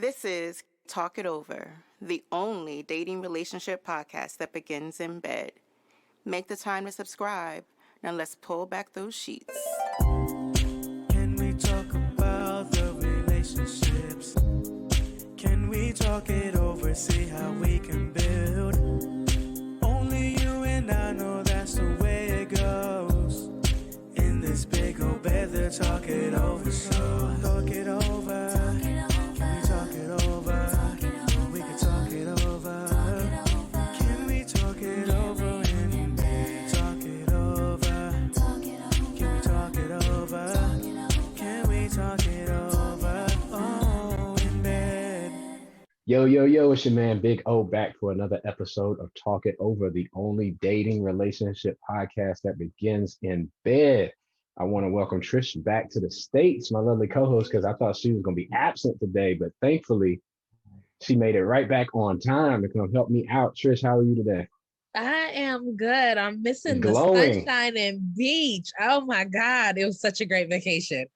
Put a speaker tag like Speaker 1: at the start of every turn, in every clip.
Speaker 1: This is Talk It Over, the only dating relationship podcast that begins in bed. Make the time to subscribe. Now let's pull back those sheets.
Speaker 2: Can we talk about the relationships? Can we talk it over, see how we can build? Only you and I know that's the way it goes. In this big old bed, they talk it over, so talk it over. Can we talk it over? We can talk it over. Can we talk it over in bed? Talk it over. Can we talk it over? Can we talk it over? Oh, in bed.
Speaker 3: Yo, it's your man Big O back for another episode of Talk It Over, the only dating relationship podcast that begins in bed. I want to welcome Trish back to the States, my lovely co-host, because I thought she was going to be absent today, but thankfully she made it right back on time to come help me out. Trish, how are you today?
Speaker 4: I am good. I'm missing
Speaker 3: Glowing.
Speaker 4: the sunshine and beach. Oh my God. It was such a great vacation.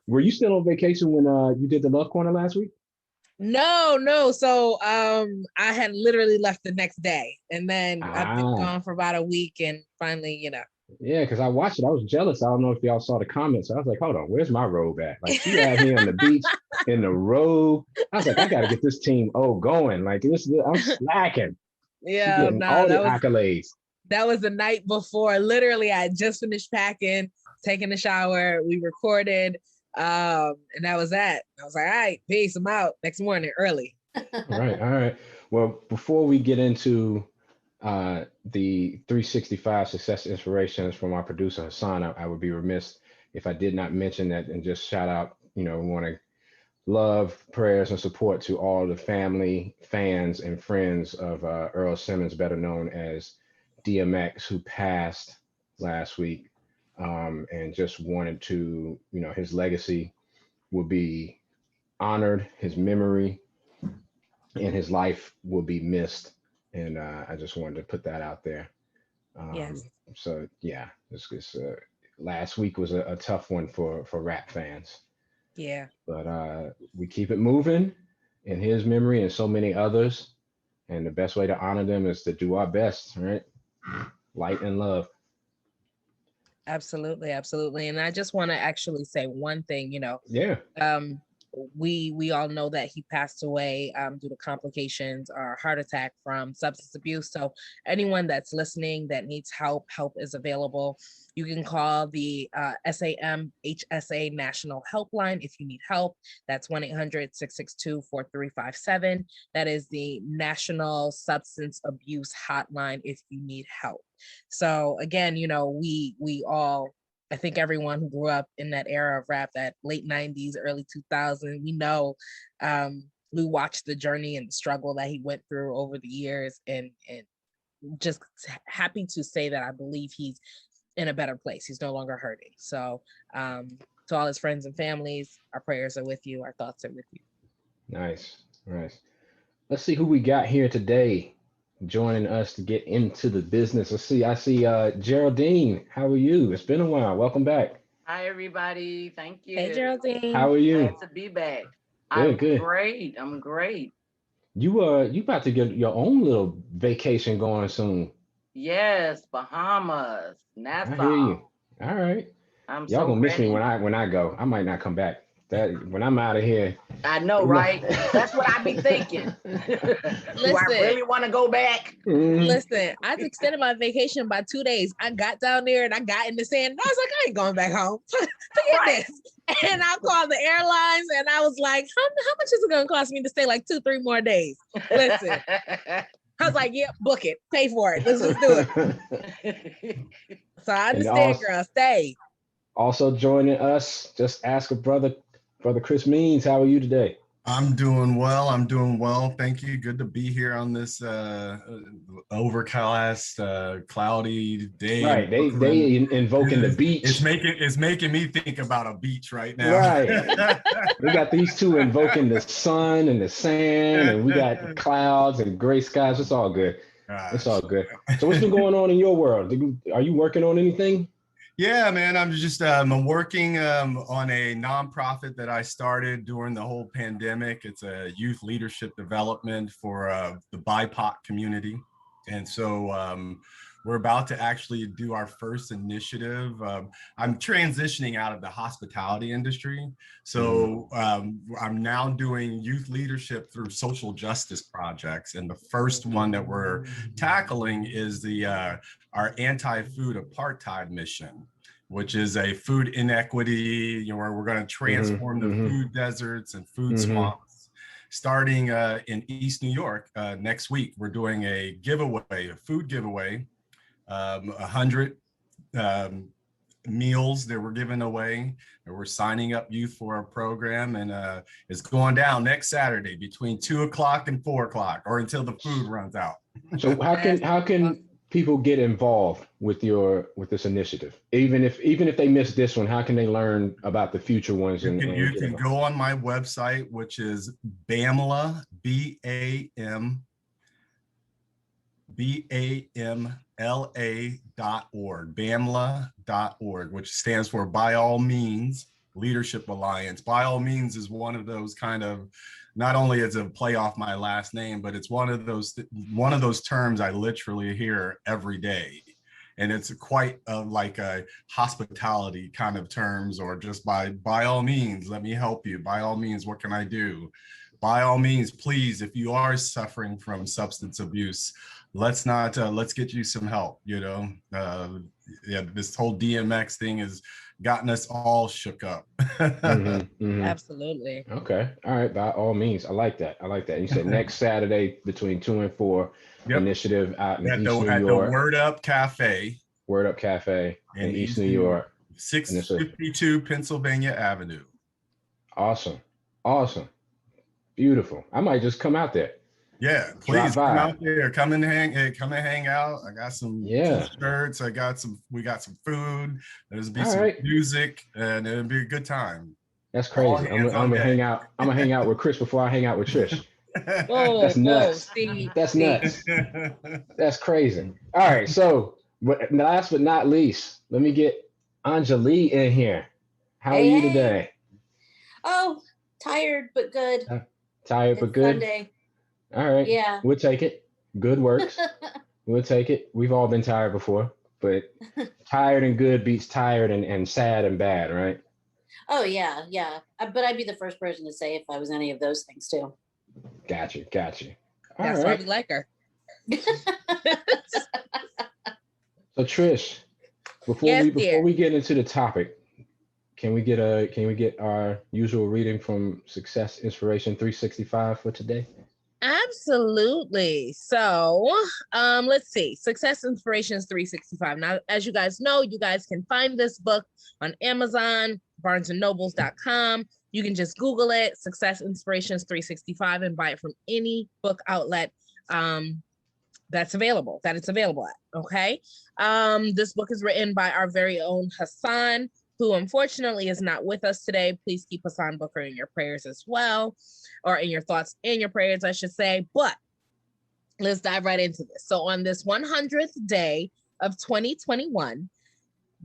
Speaker 3: Were you still on vacation when you did the Love Corner last week?
Speaker 4: No. So I had literally left the next day, and then I've been gone for about a week, and finally,
Speaker 3: Yeah, because I watched it. I was jealous. I don't know if y'all saw the comments. I was like, hold on, where's my robe at? Like, she had me on the beach in the robe. I was like, I got to get this team going. Like, I'm slacking.
Speaker 4: Yeah,
Speaker 3: Getting all the accolades.
Speaker 4: That was the night before. Literally, I had just finished packing, taking a shower. We recorded, and that was that. I was like, all right, peace. I'm out next morning early.
Speaker 3: All right. Well, before we get into the 365 success inspirations from our producer Hassan, I would be remiss if I did not mention that and just shout out, we want to love, prayers, and support to all the family, fans, and friends of Earl Simmons, better known as DMX, who passed last week, and just wanted to, his legacy will be honored, his memory and his life will be missed. And I just wanted to put that out there.
Speaker 4: Yes.
Speaker 3: So yeah, this last week was a tough one for rap fans.
Speaker 4: Yeah.
Speaker 3: But we keep it moving in his memory and so many others. And the best way to honor them is to do our best, right? Light and love.
Speaker 4: Absolutely. And I just want to actually say one thing,
Speaker 3: Yeah.
Speaker 4: We all know that he passed away due to complications or heart attack from substance abuse. So anyone that's listening that needs help is available. You can call the SAMHSA National Helpline if you need help. That's 1-800-662-4357. That is the National Substance Abuse Hotline if you need help. So again, we all, I think everyone who grew up in that era of rap, that late 90s, early 2000s, we know, we watched the journey and the struggle that he went through over the years, and just happy to say that I believe he's in a better place. He's no longer hurting. So to all his friends and families, our prayers are with you. Our thoughts are with you.
Speaker 3: Nice. Let's see who we got here today joining us to get into the business. I see Geraldine. How are you? It's been a while. Welcome back.
Speaker 5: Hi, everybody. Thank you.
Speaker 4: Hey, Geraldine.
Speaker 3: How are you?
Speaker 5: Glad to be back.
Speaker 3: Good.
Speaker 5: Great. I'm great.
Speaker 3: You about to get your own little vacation going soon.
Speaker 5: Yes, Bahamas, Nassau.
Speaker 3: I hear you. All right. Y'all gonna miss me when I go. I might not come back. When I'm out of here.
Speaker 5: I know, right? That's what I be thinking. Do I really want to go back?
Speaker 4: Listen, I extended my vacation by 2 days. I got down there and I got in the sand. And I was like, I ain't going back home. Forget this. And I called the airlines and I was like, how much is it going to cost me to stay like 2-3 more days? Listen. I was like, yeah, book it. Pay for it. Let's just do it. So I understand, girl. Stay.
Speaker 3: Also joining us, just ask a brother Chris Means. How are you today?
Speaker 6: I'm doing well. Thank you. Good to be here on this overcast, cloudy day.
Speaker 3: Right. They invoking the beach.
Speaker 6: It's making me think about a beach right now.
Speaker 3: Right. We got these two invoking the sun and the sand, and we got clouds and gray skies. It's all good. It's all good. So what's been going on in your world? Are you working on anything?
Speaker 6: Yeah, man, I'm working on a nonprofit that I started during the whole pandemic. It's a youth leadership development for the BIPOC community. And so we're about to actually do our first initiative. I'm transitioning out of the hospitality industry. So I'm now doing youth leadership through social justice projects. And the first one that we're tackling is our anti-food apartheid mission, which is a food inequity, where we're going to transform the food deserts and food swamps. Starting in East New York next week, we're doing a food giveaway, 100 meals that we're giving away, and we're signing up youth for our program, and it's going down next Saturday between 2 o'clock and 4 o'clock, or until the food runs out.
Speaker 3: So how can people get involved with this initiative? Even if they miss this one, how can they learn about the future ones?
Speaker 6: You can go on my website, which is BAMLA, BAMLA.org, BAMLA.org, which stands for By All Means Leadership Alliance. By All Means is one of those kind of, not only is it a play off my last name, but it's one of those terms I literally hear every day. And it's quite like a hospitality kind of terms, or just by all means, let me help you. By all means, what can I do? By all means, please, if you are suffering from substance abuse, let's get you some help. This whole DMX thing has gotten us all shook up.
Speaker 4: Absolutely.
Speaker 3: Okay. All right. By all means. I like that. You said next Saturday between 2 and 4, initiative out in East New York.
Speaker 6: The Word Up Cafe.
Speaker 3: Word Up Cafe in East New York.
Speaker 6: 652 Pennsylvania Avenue.
Speaker 3: Awesome. Beautiful. I might just come out there.
Speaker 6: Yeah, please come out there. Come and hang out. I got some t-shirts. We got some food. There's be some music, and it'll be a good time.
Speaker 3: That's crazy. I'm gonna hang out. I'm gonna hang out with Chris before I hang out with Trish.
Speaker 4: That's nuts.
Speaker 3: That's nuts. That's crazy. All right. So, last but not least, let me get Anjali in here. How are you today?
Speaker 7: Oh, tired but good.
Speaker 3: Tired but good.
Speaker 7: Sunday.
Speaker 3: All right.
Speaker 7: Yeah.
Speaker 3: We'll take it. Good works. We'll take it. We've all been tired before, but tired and good beats tired and sad and bad, right?
Speaker 7: Oh, yeah. But I'd be the first person to say if I was any of those things too.
Speaker 3: Got you.
Speaker 4: That's why we like her.
Speaker 3: So Trish, before we get into the topic, can we get our usual reading from Success Inspiration 365 for today?
Speaker 4: Absolutely. So let's see. Success Inspirations 365. Now, as you guys know, you guys can find this book on Amazon, barnesandnobles.com. You can just Google it, Success Inspirations 365, and buy it from any book outlet that it's available at. Okay. This book is written by our very own Hassan, who unfortunately is not with us today. Please keep Hassan Booker in your prayers as well, or in your thoughts and your prayers, I should say. But let's dive right into this. So on this 100th day of 2021,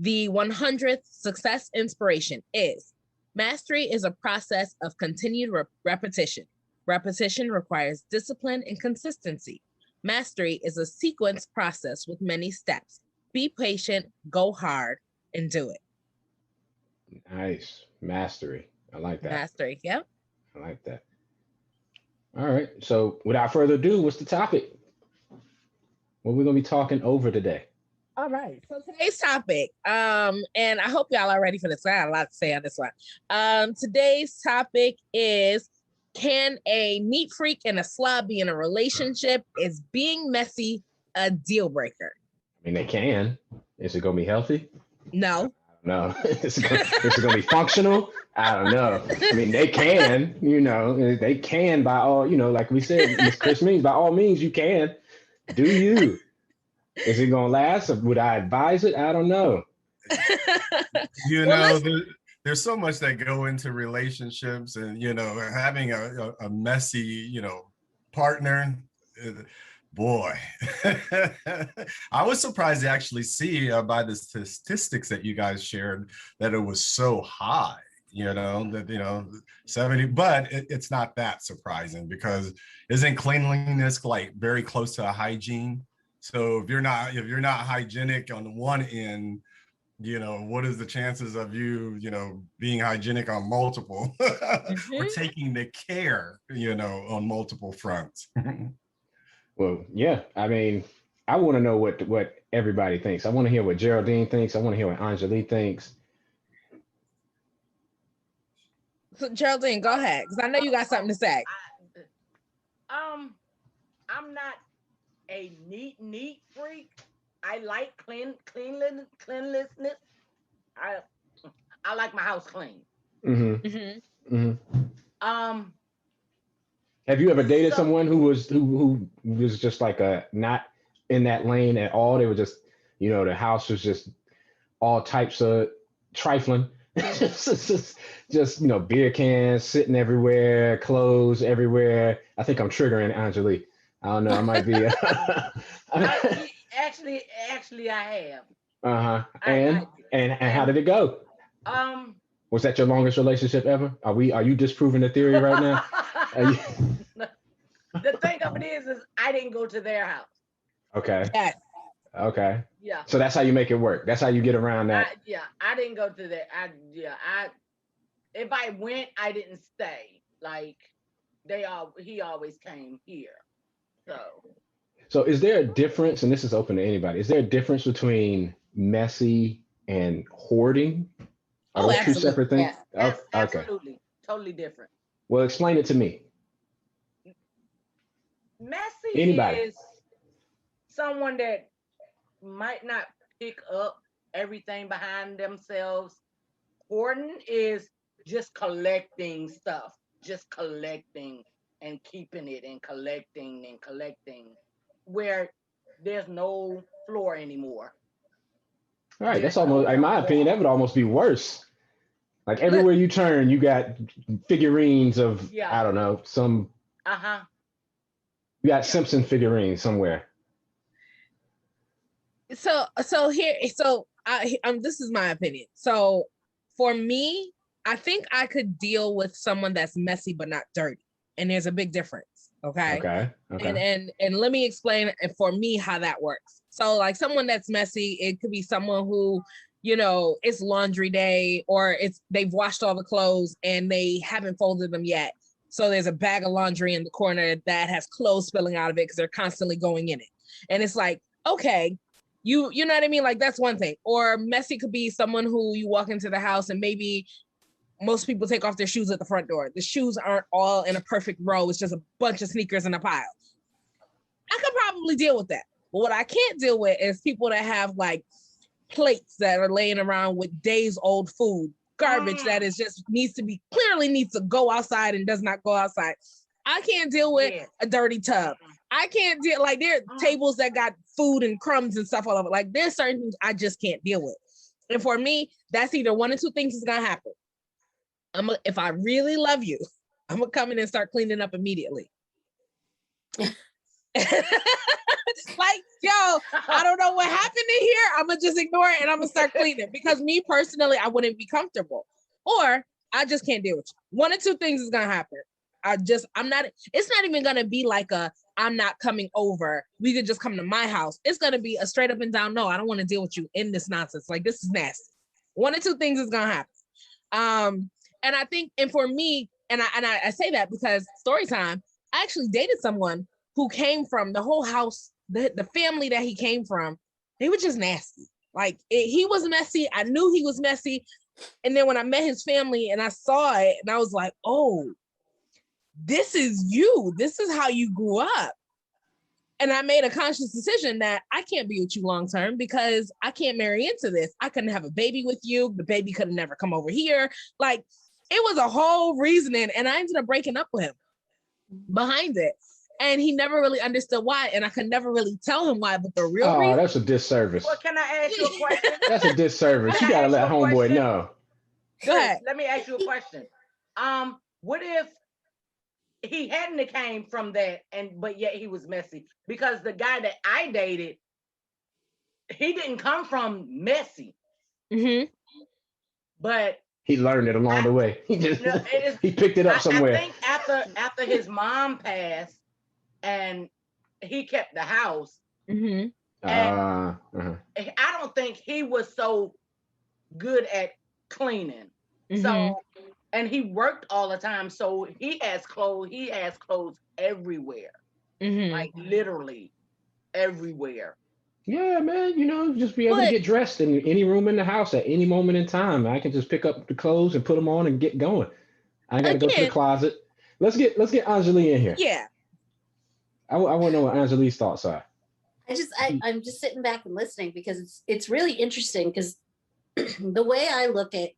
Speaker 4: the 100th success inspiration is: mastery is a process of continued repetition. Repetition requires discipline and consistency. Mastery is a sequence process with many steps. Be patient, go hard, and do it.
Speaker 3: Nice. Mastery. I like that.
Speaker 4: Mastery. Yep.
Speaker 3: I like that. All right. So without further ado, what's the topic? What we're going to be talking over today?
Speaker 4: All right. So today's topic, and I hope y'all are ready for this. I got a lot to say on this one. Today's topic is: can a neat freak and a slob be in a relationship? Is being messy a deal breaker?
Speaker 3: I mean, they can. Is it going to be healthy?
Speaker 4: No.
Speaker 3: No. Is it going to be functional? I don't know. I mean, they can, they can by all, like we said, Miss Chris means, by all means, you can. Do you? Is it going to last? Would I advise it? I don't know.
Speaker 6: There's so much that go into relationships, and, having a messy, partner. Boy, I was surprised to actually see by the statistics that you guys shared that it was so high, that 70, but it's not that surprising because isn't cleanliness like very close to a hygiene? So if you're not hygienic on one end, what is the chances of you, being hygienic on multiple or taking the care, on multiple fronts?
Speaker 3: Well, yeah. I mean, I want to know what everybody thinks. I want to hear what Geraldine thinks. I want to hear what Anjali thinks.
Speaker 4: So Geraldine, go ahead, because I know you got something to say.
Speaker 5: I'm not a neat freak. I like cleanliness. I like my house clean.
Speaker 3: Have you ever dated someone who was just like not in that lane at all? They were just, the house was just all types of trifling. just beer cans sitting everywhere, clothes everywhere. I think I'm triggering Anjali. I don't know. I might be.
Speaker 5: Actually, I have.
Speaker 3: And how did it go? Was that your longest relationship ever? Are you disproving the theory right now?
Speaker 5: The thing of it is I didn't go to their house.
Speaker 3: Okay.
Speaker 4: Yes.
Speaker 3: Okay.
Speaker 5: Yeah.
Speaker 3: So that's how you make it work. That's how you get around that.
Speaker 5: I didn't go to their. If I went, I didn't stay. Like he always came here. So
Speaker 3: is there a difference? And this is open to anybody. Is there a difference between messy and hoarding? Are those two separate things?
Speaker 5: Yeah.
Speaker 3: Okay.
Speaker 5: Absolutely. Totally different.
Speaker 3: Well, explain it to me.
Speaker 5: Messy is someone that might not pick up everything behind themselves. Hoarding is just collecting stuff, just collecting and keeping it and collecting, where there's no floor anymore.
Speaker 3: All right, that's almost, in my opinion, that would almost be worse. Like everywhere you turn, you got figurines of, I don't know, some. You got Simpson figurines somewhere.
Speaker 4: So this is my opinion. So for me, I think I could deal with someone that's messy but not dirty, and there's a big difference. Okay. And let me explain for me how that works. So like someone that's messy, it could be someone who, it's laundry day, or they've washed all the clothes and they haven't folded them yet. So there's a bag of laundry in the corner that has clothes spilling out of it because they're constantly going in it. And it's like, okay, you know what I mean? Like that's one thing. Or messy could be someone who you walk into the house and maybe most people take off their shoes at the front door. The shoes aren't all in a perfect row. It's just a bunch of sneakers in a pile. I could probably deal with that. But what I can't deal with is people that have like plates that are laying around with days old food, garbage that is just needs to go outside and does not go outside. I can't deal with a dirty tub. I can't deal, like there are tables that got food and crumbs and stuff all over. Like there's certain things I just can't deal with. And for me, that's either one or two things is gonna happen. If I really love you, I'm gonna come in and start cleaning up immediately. Like, yo, I don't know what happened in here. I'm gonna just ignore it and I'm gonna start cleaning because me personally, I wouldn't be comfortable, or I just can't deal with you. One or two things is gonna happen. It's not even gonna be like I'm not coming over. We could just come to my house. It's gonna be a straight up and down, no, I don't want to deal with you in this nonsense. Like this is nasty. One or two things is gonna happen. And I think, and for me, and I say that because story time, I actually dated someone who came from the whole house, the family that he came from, they were just nasty. Like he was messy. I knew he was messy. And then when I met his family and I saw it and I was like, oh, this is you. This is how you grew up. And I made a conscious decision that I can't be with you long-term because I can't marry into this. I couldn't have a baby with you. The baby could have never come over here. Like it was a whole reasoning. And I ended up breaking up with him behind it. And he never really understood why. And I could never really tell him why, but the real reason.
Speaker 3: That's a disservice.
Speaker 5: Well, can I ask you a question?
Speaker 3: That's a disservice. You gotta let homeboy know.
Speaker 4: Go ahead.
Speaker 5: Let me ask you a question. What if he hadn't came from that, but yet he was messy, because the guy that I dated, he didn't come from messy, but
Speaker 3: he learned it along the way. He just he picked it up somewhere.
Speaker 5: I think after his mom passed and he kept the house, and I don't think he was so good at cleaning. So, and he worked all the time, so he has clothes everywhere, like literally everywhere.
Speaker 3: Yeah, man, you know, just be able to get dressed in any room in the house at any moment in time. I can just pick up the clothes and put them on and get going. I got to go to the closet. Let's get Anjali in here.
Speaker 4: Yeah.
Speaker 3: I want to know what Anjali's thoughts are.
Speaker 7: I'm just sitting back and listening, because it's really interesting, because the way I look at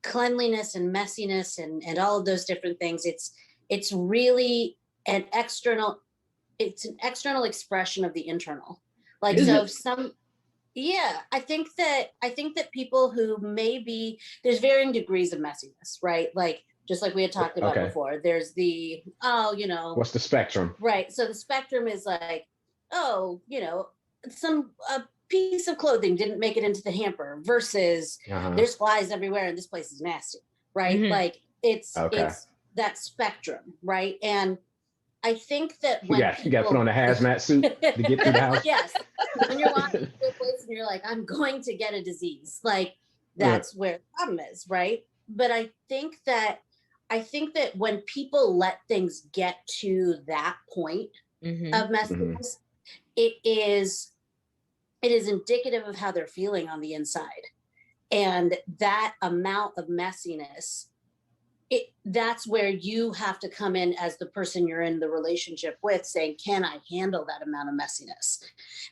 Speaker 7: cleanliness and messiness and all of those different things, it's really an external expression of the internal. Like, I think that people who maybe, there's varying degrees of messiness, right? Like, just like we had talked about before, there's the,
Speaker 3: what's the spectrum?
Speaker 7: Right. So the spectrum is like, some piece of clothing didn't make it into the hamper, versus there's flies everywhere and this place is nasty, right? Like, it's that spectrum, right? And I think that when
Speaker 3: you got to put on a hazmat suit to get through the house.
Speaker 7: Yes. When you're walking to a place and you're like, I'm going to get a disease, like, that's where the problem is, right? But I think that when people let things get to that point of messiness, it is indicative of how they're feeling on the inside. And that amount of messiness, that's where you have to come in as the person you're in the relationship with, saying, can I handle that amount of messiness?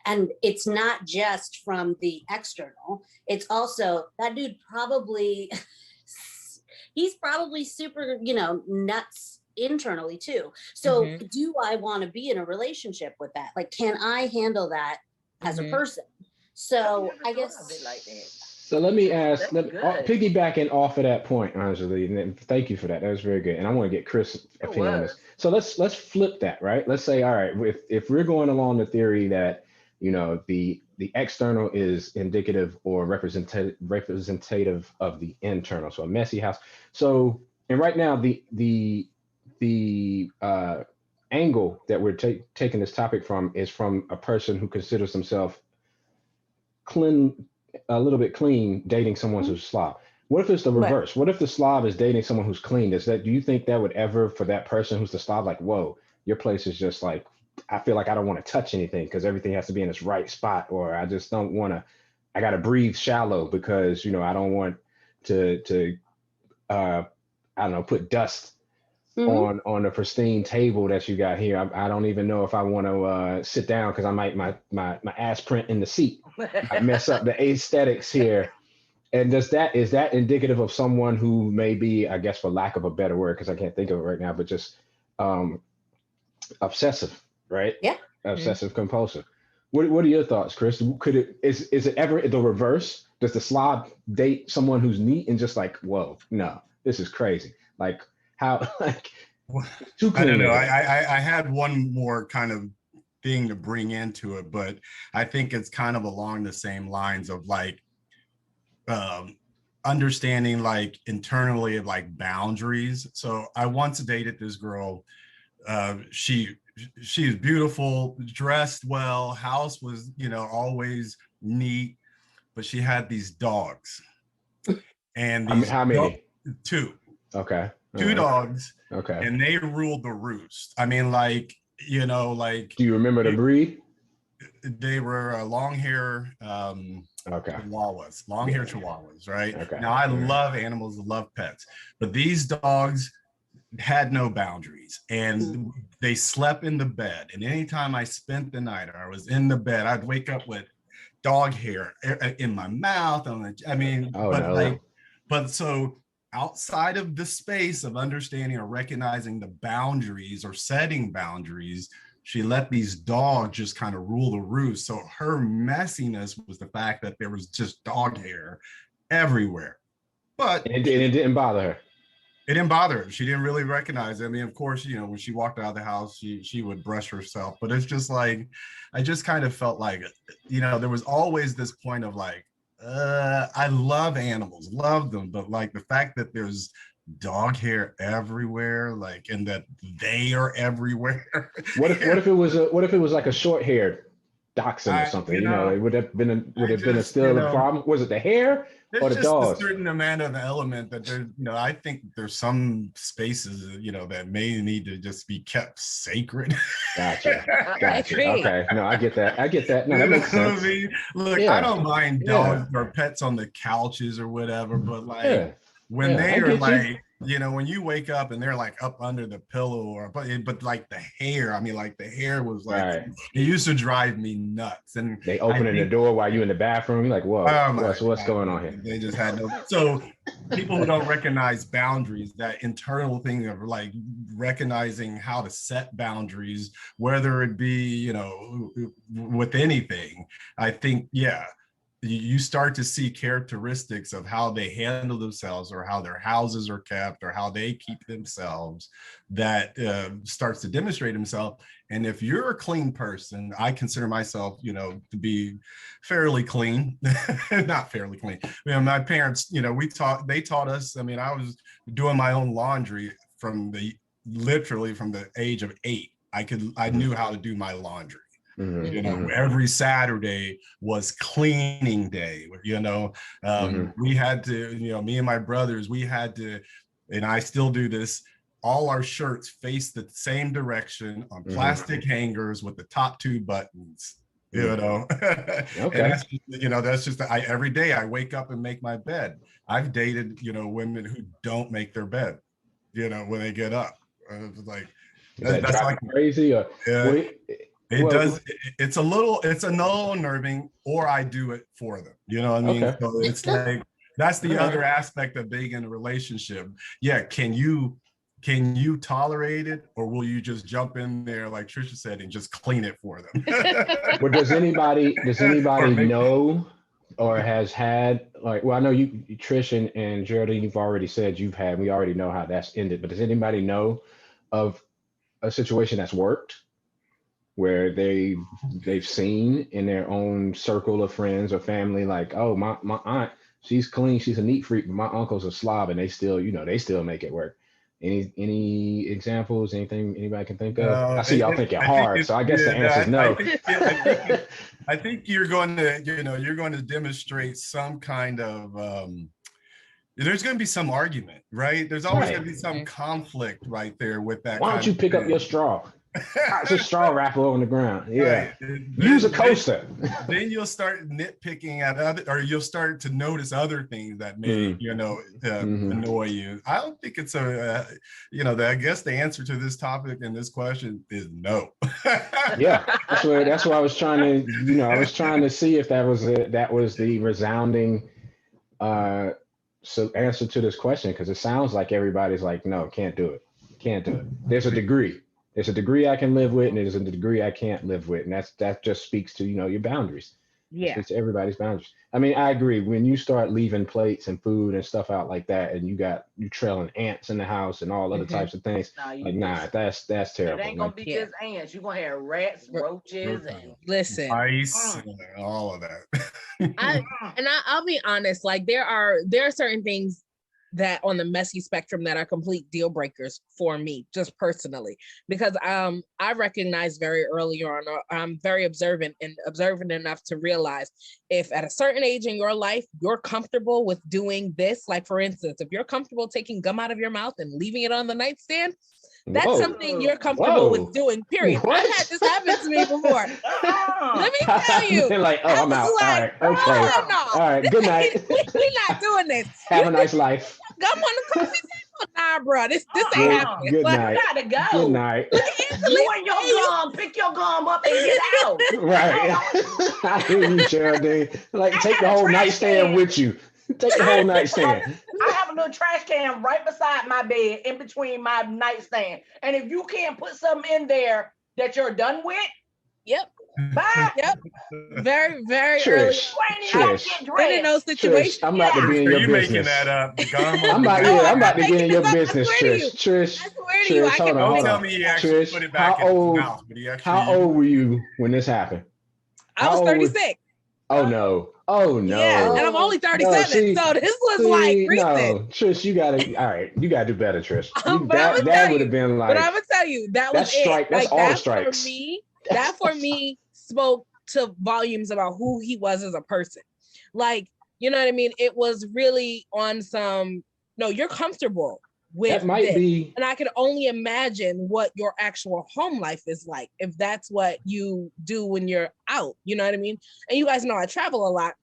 Speaker 7: And it's not just from the external, it's also that dude he's probably super, nuts internally too. So do I want to be in a relationship with that? Like, can I handle that as a person? So I guess
Speaker 5: like that.
Speaker 3: So let me ask, piggybacking off of that point, Anjali, and thank you for that. That was very good. And I want to get Chris' opinion on this. So let's flip that, right? Let's say, all right, if we're going along the theory that, the external is indicative or representative of the internal, so a messy house. So, and right now the angle that we're taking this topic from is from a person who considers themselves a little bit clean, dating someone who's slob. What if it's the reverse? What if the slob is dating someone who's clean? Do you think that would ever, for that person who's the slob, like, whoa, your place is just like, I feel like I don't want to touch anything because everything has to be in its right spot, or I just don't want to, I got to breathe shallow because, I don't want to I don't know, put dust on the pristine table that you got here. I don't even know if I want to sit down because I might my ass print in the seat. I mess up the aesthetics here. And is that indicative of someone who may be, I guess, for lack of a better word, because I can't think of it right now, but just obsessive, right?
Speaker 7: Yeah.
Speaker 3: Obsessive compulsive. What are your thoughts, Chris? Is it ever the reverse? Does the slob date someone who's neat and just like, whoa, no, this is crazy? Like, how, like, too clean?
Speaker 6: I don't know. I had one more kind of thing to bring into it, but I think it's kind of along the same lines of like understanding like internally of like boundaries. So I once dated this girl. She's beautiful, dressed well, house was, always neat, but she had these dogs. And these
Speaker 3: how many?
Speaker 6: Two.
Speaker 3: Okay.
Speaker 6: Two dogs.
Speaker 3: Okay.
Speaker 6: And they ruled the roost. I mean, like, like.
Speaker 3: Do you remember the breed?
Speaker 6: They were long hair chihuahuas, long hair chihuahuas, right? Okay. Now I love animals, love pets, but these dogs had no boundaries, and they slept in the bed. And anytime I spent the night or I was in the bed, I'd wake up with dog hair in my mouth. But so outside of the space of understanding or recognizing the boundaries or setting boundaries, she let these dogs just kind of rule the roost. So her messiness was the fact that there was just dog hair everywhere. But
Speaker 3: it didn't bother her.
Speaker 6: it didn't bother her. She didn't really recognize it. I mean, of course, you know, when she walked out of the house, she would brush herself. But it's just like, I just kind of felt like, you know, there was always this point of like, I love animals, love them, but like the fact that there's dog hair everywhere, like, and that they are everywhere.
Speaker 3: What if it was like a short haired dachshund or something? You know, it would have been still a problem. Was it the hair or
Speaker 6: There's
Speaker 3: the
Speaker 6: just
Speaker 3: dogs?
Speaker 6: a certain amount of element that there, you know, I think there's some spaces, you know, that may need to just be kept sacred.
Speaker 3: Gotcha. Okay. No, I get that. No, that makes sense.
Speaker 6: I mean, look,
Speaker 3: Yeah.
Speaker 6: I don't mind dogs or pets on the couches or whatever, but like when they
Speaker 3: I
Speaker 6: are
Speaker 3: get
Speaker 6: like, you know, when you wake up and they're like up under the pillow or but like the hair, I mean, like the hair was like, it used to drive me nuts. And
Speaker 3: they opening the door while you in the bathroom. You're like, whoa, what's going on here?
Speaker 6: They just had no. So people who don't recognize boundaries, that internal thing of like recognizing how to set boundaries, whether it be, you know, with anything, I think, you start to see characteristics of how they handle themselves or how their houses are kept or how they keep themselves that starts to demonstrate himself. And if you're a clean person, I consider myself, you know, to be fairly clean, not fairly clean. You know, my parents, you know, they taught us, I mean, I was doing my own laundry literally from the age of 8. I knew how to do my laundry. You know, every Saturday was cleaning day. You know, we had to, you know, me and my brothers, we had to, and I still do this, all our shirts face the same direction on plastic hangers with the top 2 buttons. You know, and that's just, you know, that's just every day I wake up and make my bed. I've dated, you know, women who don't make their bed, you know, when they get up. Like that's like
Speaker 3: crazy. Or
Speaker 6: it's a little unnerving, or I do it for them. You know what I mean? So it's like, that's the other aspect of being in a relationship. Yeah. Can you tolerate it, or will you just jump in there, like Tricia said, and just clean it for them?
Speaker 3: But does anybody know or has had, like, well, I know you Trish and Geraldine, you've already said we already know how that's ended, but does anybody know of a situation that's worked, where they've seen in their own circle of friends or family, like, oh, my aunt, she's clean, she's a neat freak, but my uncle's a slob, and they still make it work? Any examples, anything anybody can think of? I see y'all thinking hard, so I guess the answer is no.
Speaker 6: I think you're going to demonstrate some kind of there's going to be some argument, right? There's always going to be some conflict right there with that.
Speaker 3: Why don't you pick up your straw? It's a straw wrapper on the ground. Yeah. Right. Use a coaster.
Speaker 6: Then you'll start nitpicking at you'll start to notice other things that may, annoy you. I don't think it's I guess the answer to this topic and this question is no.
Speaker 3: Yeah. That's what I was trying to, I was trying to see if that was the resounding answer to this question, because it sounds like everybody's like, no, can't do it. There's a degree. There's a degree I can live with, and there's a degree I can't live with. And that just speaks to, your boundaries. Yeah. It's everybody's boundaries. I mean, I agree. When you start leaving plates and food and stuff out like that, and you trailing ants in the house and all other types of things, that's terrible.
Speaker 5: It ain't gonna be just ants. You're gonna have rats, roaches, and
Speaker 6: mice, and all of that.
Speaker 4: I'll be honest, like there are certain things that on the messy spectrum that are complete deal breakers for me, just personally, because I recognize very early on, I'm very observant enough to realize if at a certain age in your life, you're comfortable with doing this, like for instance, if you're comfortable taking gum out of your mouth and leaving it on the nightstand, that's something you're comfortable with doing, period. I've had this happen to me before. Let me tell you.
Speaker 3: They're like, oh, I'm out. Like, all right, okay.
Speaker 4: No.
Speaker 3: All right, good night.
Speaker 4: We're not doing this.
Speaker 3: Have a nice life.
Speaker 4: Gum on the coffee table? Nah, bro. This ain't happening.
Speaker 3: Good night.
Speaker 5: You gotta go.
Speaker 3: Good night.
Speaker 5: You and your gum, pick your gum up and get out.
Speaker 3: Right. I hear you, Geraldine. Like, take the whole nightstand with you. Take the whole nightstand.
Speaker 5: I have a little trash can right beside my bed, in between my nightstand. And if you can't put something in there that you're done with, Bye.
Speaker 4: Yep. Very, very early.
Speaker 3: Trish,
Speaker 4: In those situations.
Speaker 3: I'm about to be in
Speaker 6: Are
Speaker 3: your
Speaker 6: you
Speaker 3: business.
Speaker 6: making that up?
Speaker 3: I'm about to get in your business, Trish. Trish, hold on.
Speaker 6: Don't tell me he actually put it back in his mouth, but he actually.
Speaker 3: How old were you when this happened?
Speaker 4: I was 36.
Speaker 3: Oh no.
Speaker 4: Yeah, and I'm only 37, so this was like recent.
Speaker 3: No, Trish, you gotta do better, Trish.
Speaker 4: That
Speaker 3: would have been like.
Speaker 4: But I'm gonna tell you, that was
Speaker 3: strike.
Speaker 4: it.
Speaker 3: That's
Speaker 4: like,
Speaker 3: all
Speaker 4: that
Speaker 3: the strikes.
Speaker 4: For me, that for me spoke to volumes about who he was as a person. Like, you know what I mean? It was really on some. No, you're comfortable with
Speaker 3: that might
Speaker 4: this.
Speaker 3: be,
Speaker 4: and I can only imagine what your actual home life is like if that's what you do when you're out. You know what I mean? And you guys know I travel a lot.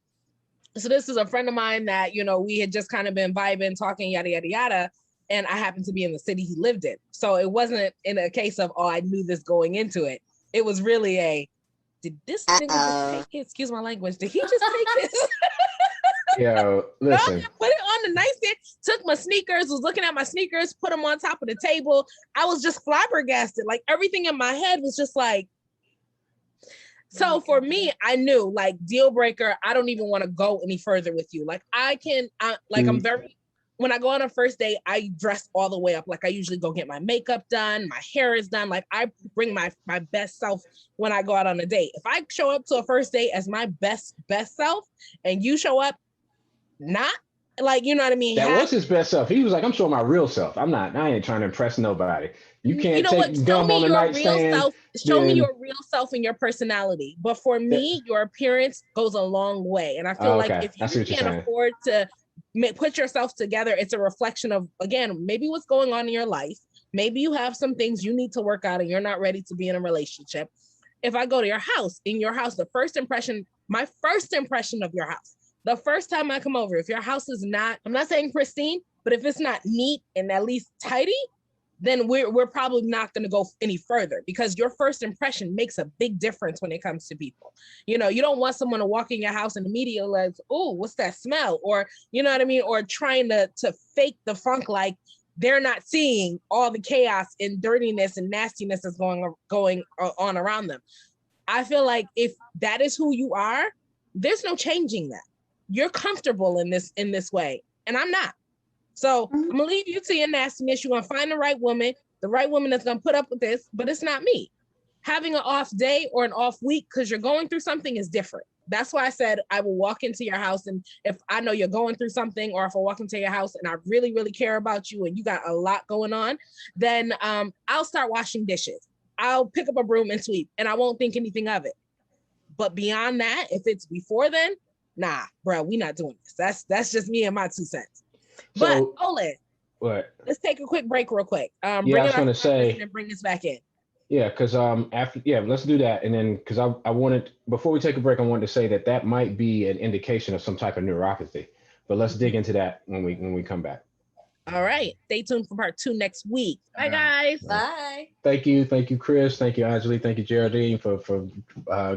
Speaker 4: So this is a friend of mine that, you know, we had just kind of been vibing, talking, yada, yada, yada. And I happened to be in the city he lived in. So it wasn't in a case of, oh, I knew this going into it. It was really did this nigga just take it? Excuse my language. Did he just take this?
Speaker 3: Yo, listen.
Speaker 4: No, put it on the nightstand, took my sneakers, was looking at my sneakers, put them on top of the table. I was just flabbergasted. Like everything in my head was just like, so for me, I knew like deal breaker, I don't even want to go any further with you. Like I'm very, when I go on a first date, I dress all the way up. Like I usually go get my makeup done, my hair is done. Like I bring my best self when I go out on a date. If I show up to a first date as my best self and you show up not, like, you know what I mean?
Speaker 3: That was his best self. He was like, I'm showing my real self. I ain't trying to impress nobody. You can't take gum on the nightstand.
Speaker 4: Show me your real self and your personality. But for me, your appearance goes a long way. And I feel like if you can't afford to put yourself together, it's a reflection of, again, maybe what's going on in your life. Maybe you have some things you need to work out and you're not ready to be in a relationship. If I go to your house, my first impression of your house, the first time I come over, if your house is not, I'm not saying pristine, but if it's not neat and at least tidy, then we're probably not going to go any further, because your first impression makes a big difference when it comes to people. You know, you don't want someone to walk in your house and immediately like, oh, what's that smell? Or, you know what I mean? Or trying to fake the funk, like they're not seeing all the chaos and dirtiness and nastiness that's going on around them. I feel like if that is who you are, there's no changing that. You're comfortable in this way, and I'm not. So I'm gonna leave you to your nastiness. You're gonna find the right woman that's gonna put up with this, but it's not me. Having an off day or an off week because you're going through something is different. That's why I said I will walk into your house, and if I know you're going through something, or if I walk into your house and I really, really care about you and you got a lot going on, then I'll start washing dishes. I'll pick up a broom and sweep, and I won't think anything of it. But beyond that, if it's before then, nah, bro, we not doing this. That's just me and my 2 cents. But Olin,
Speaker 3: what?
Speaker 4: Let's take a quick break real quick.
Speaker 3: I was going to say,
Speaker 4: and bring this back in.
Speaker 3: Yeah, because let's do that. And then because I wanted, before we take a break, I wanted to say that might be an indication of some type of neuropathy. But let's dig into that when we come back.
Speaker 4: All right. Stay tuned for part 2 next week. Bye, guys.
Speaker 7: Bye.
Speaker 3: Thank you, Chris. Thank you, Anjali. Thank you, Geraldine, for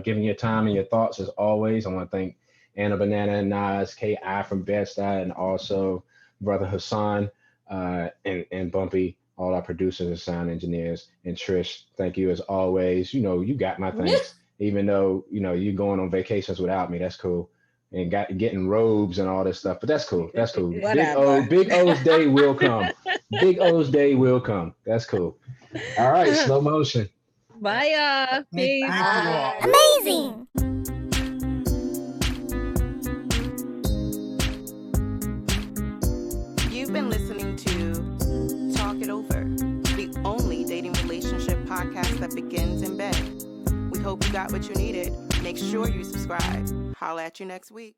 Speaker 3: giving your time and your thoughts as always. I want to thank Anna Banana and Nas, K.I. from Bed-Stuy, and also Brother Hassan and Bumpy, all our producers and sound engineers. And Trish, thank you as always. You know, you got my thanks, even though, you know, you're going on vacations without me. That's cool. And getting robes and all this stuff, but that's cool. That's cool. Big O's day will come. Big O's day will come. That's cool. All right, slow motion.
Speaker 4: Bye, peace.
Speaker 7: Bye.
Speaker 8: Amazing.
Speaker 1: You've been listening to Talk It Over, the only dating relationship podcast that begins in bed. We hope you got what you needed. Make sure you subscribe. Holla at you next week.